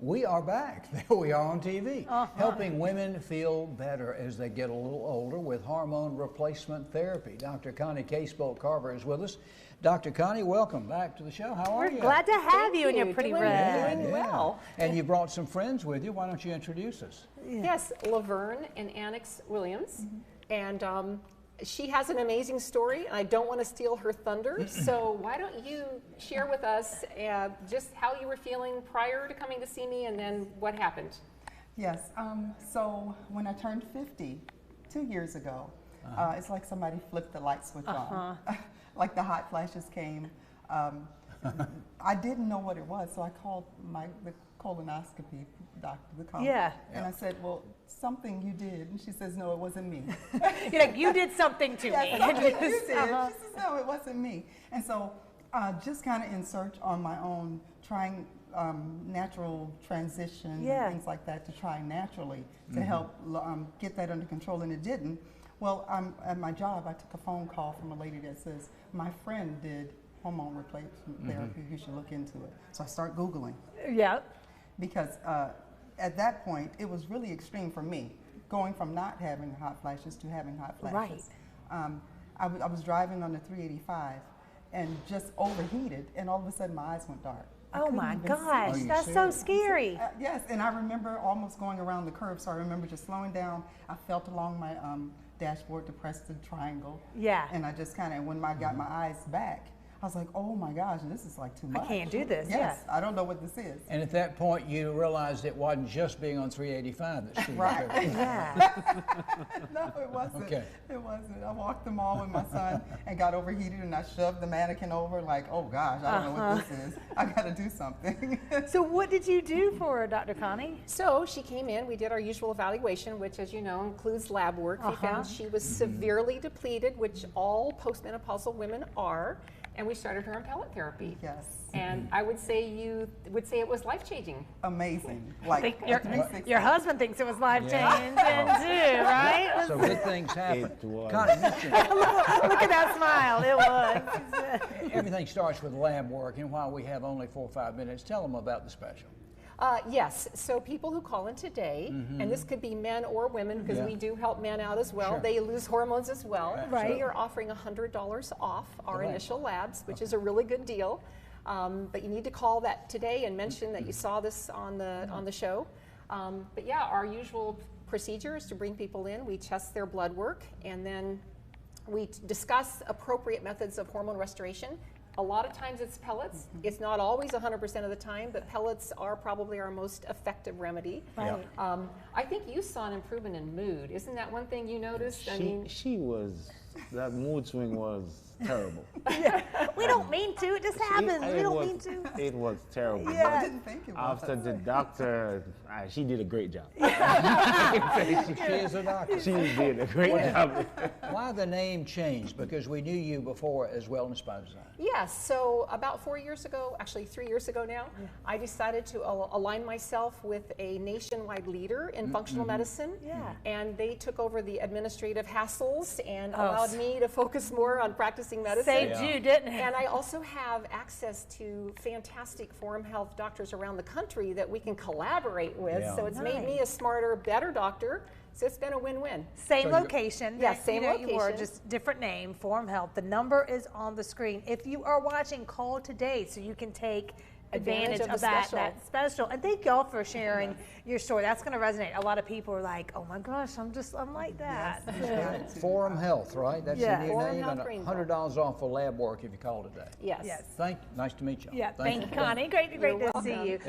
We are back. There we are on TV, helping women feel better as they get a little older with hormone replacement therapy. Dr. Connie Casebolt Carver is with us. Dr. Connie, welcome back to the show. How are you? We're glad to have you in your pretty red. Doing well. And you brought some friends with you. Why don't you introduce us? Yes, Laverne and Annex Williams. And she has an amazing story. I don't want to steal her thunder. So why don't you share with us just how you were feeling prior to coming to see me and then what happened? Yes, so when I turned 50, 2 years ago, it's like somebody flipped the light switch on. Like the hot flashes came. I didn't know what it was, so I called the colonoscopy doctor, and I said, well, something you did. And she says, no, it wasn't me. You're like, you did something to me. Something you did. She says, no, it wasn't me. And so just kind of in search on my own, trying natural transition and things like that to try naturally to help get that under control, and it didn't. Well, at my job, I took a phone call from a lady that says, my friend did hormone replacement therapy, you should look into it. So I start Googling. Yeah. Because at that point, it was really extreme for me, going from not having hot flashes to having hot flashes. Right. I was driving on the 385 and just overheated, and all of a sudden my eyes went dark. Oh my gosh, that's so scary. Yes, and I remember almost going around the curve, so I remember just slowing down. I felt along my dashboard to press the triangle. Yeah. And I just kind of, when I got my eyes back, I was like, oh my gosh, this is like too much. I can't do this. Yes, I don't know what this is. And at that point, you realized it wasn't just being on 385 that screwed right. up everything. Yeah. No, it wasn't. Okay. It wasn't. I walked the mall with my son and got overheated, and I shoved the mannequin over like, oh gosh, I don't know what this is. I got to do something. So what did you do for her, Dr. Connie? So she came in, we did our usual evaluation, which as you know includes lab work. We found she was severely depleted, which all postmenopausal women are. And we started her on pellet therapy. Yes. And I would say you would say it was life-changing. Amazing. I Like think your husband thinks it was life-changing too, right? So good things happen. It was. Connie, mentioned Look at that smile. It was. everything starts with lab work, and while we have only 4 or 5 minutes, tell them about the special. Yes, so people who call in today, and this could be men or women because we do help men out as well. Sure. They lose hormones as well. Right. We are offering $100 off our initial labs, which is a really good deal. But you need to call that today and mention that you saw this on the show. But yeah, our usual procedure is to bring people in. We test their blood work, and then we discuss appropriate methods of hormone restoration. A lot of times it's pellets. It's not always 100% of the time, but pellets are probably our most effective remedy. Right. I think you saw an improvement in mood. Isn't that one thing you noticed? That mood swing was terrible. We don't mean to. It just happens. We don't mean to. It was terrible. Yeah. I didn't think it was. After the doctor, she did a great job. She is a doctor. She did a great job. Why the name changed? Because we knew you before as Wellness by Design. Yes, so about 4 years ago, actually 3 years ago now, I decided to align myself with a nationwide leader in functional medicine. Yeah. And they took over the administrative hassles and allowed me to focus more on practicing medicine. Saved you, didn't it? And I also have access to fantastic Forum Health doctors around the country that we can collaborate with. Yeah. So it's made me a smarter, better doctor. So it's been a win-win. Same location. Yes, same You were location. just different name, Forum Health. The number is on the screen. If you are watching, call today so you can take advantage of the of that special. And thank y'all for sharing your story. That's going to resonate. A lot of people are like, oh my gosh, I'm like that. Yes. Forum Health, right? That's Yeah. the new Forum name, Health and Greenville. $100 off for lab work if you call today. Yes. Nice to meet you. Yeah, thank you, Connie. Great to see you.